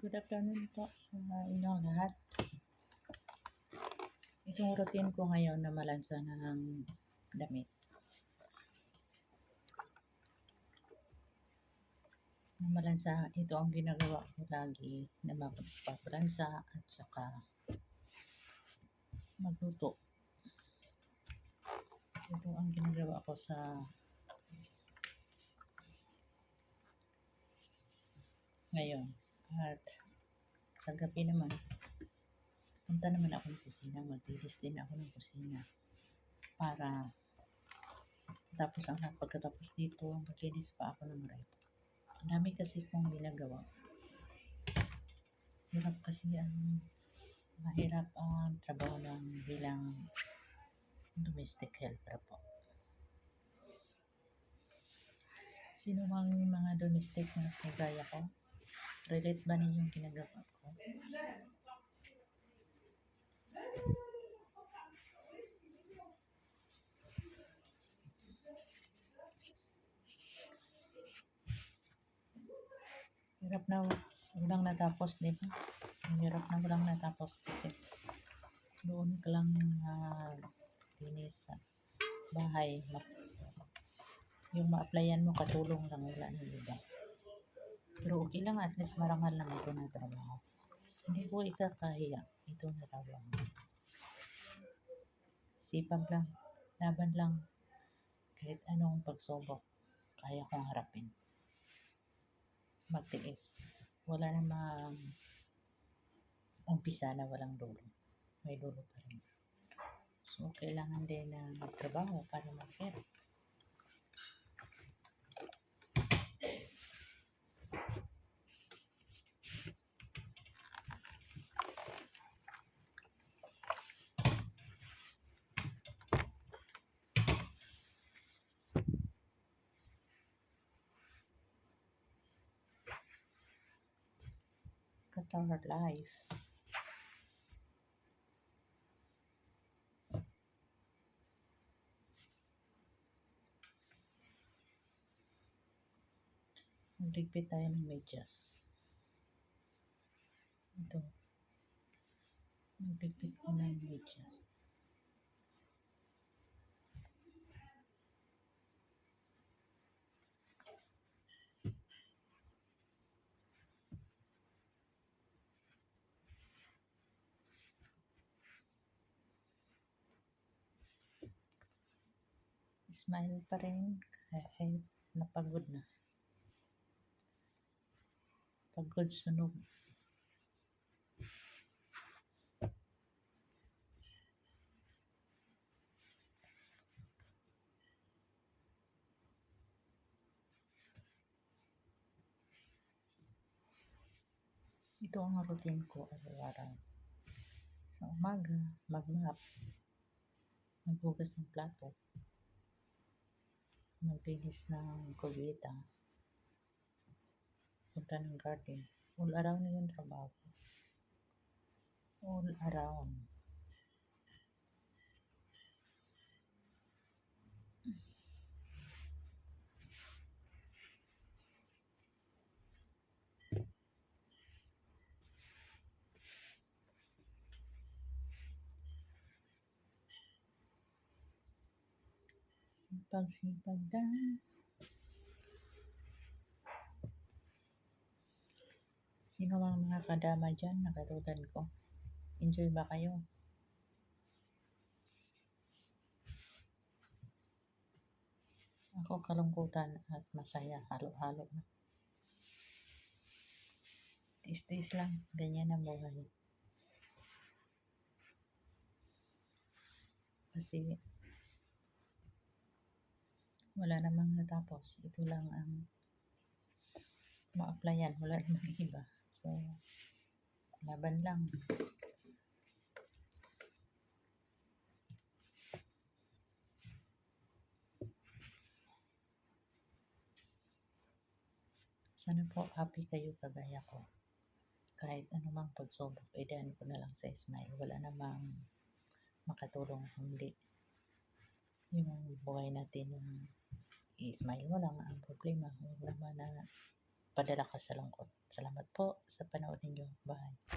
Good afternoon po sa inyong lahat. Itong routine ko ngayon na malansa ng damit. Malansa, ito ang ginagawa ko lagi na magpapalansa at saka magluto. Ito ang ginagawa ko sa ngayon. At sa gabi naman, punta naman ako ng kusina. Maglinis din ako ng kusina para tapos pagkatapos dito, maglinis pa ako ng rep. Ang dami kasi kong ginagawa. Hirap kasi mahirap ang trabaho ng bilang domestic helper po. Sino mang mga domestic na kagaya ko? Relate ba ninyong ginagawa ko? Hirap na walang natapos, di ba? Hirap na walang natapos kasi doon ka lang linis sa bahay. Yung ma-applyan mo katulong lang, wala na iba. Pero okay lang, at least marangal lang ito na trabaho. Hindi ko ikakahiya, ito na trabaho. Sipag lang, laban lang, kahit anong pagsubok, kaya kong harapin. Magtiis. Wala namang umpisa na walang dulo. May dulo pa rin. So, kailangan din na magtrabaho para mag-pera. Qatar life. Magligpit tayo ng medyas. Ito. Magligpit ko ng medyas. Smile pa rin kahit napagod na. Pagod sunog. Ito ang routine ko araw-araw. Sa umaga, mag-map, maghugas ng plato, maglinis ng kubeta, punta ng garden. All around na yung trabaho. All around. Sipag-sipag lang. Sino mang mga kadama dyan na katulad ko? Enjoy ba kayo? Ako kalungkutan at masaya, halo-halo na. Tiis-tiis lang, ganyan ang buhay. Kasi wala namang natapos. Ito lang ang ma-applyan, wala namang iba. So, laban lang. Sana po happy kayo kagaya ko. Kahit anumang pagsubok, idaan ko na lang sa smile. Wala namang makatulong kundi yung buhay natin yung i-smile mo lang ang problema. Huwag naman na magpadala ka sa lungkot. Salamat po sa panood ninyo. Bye.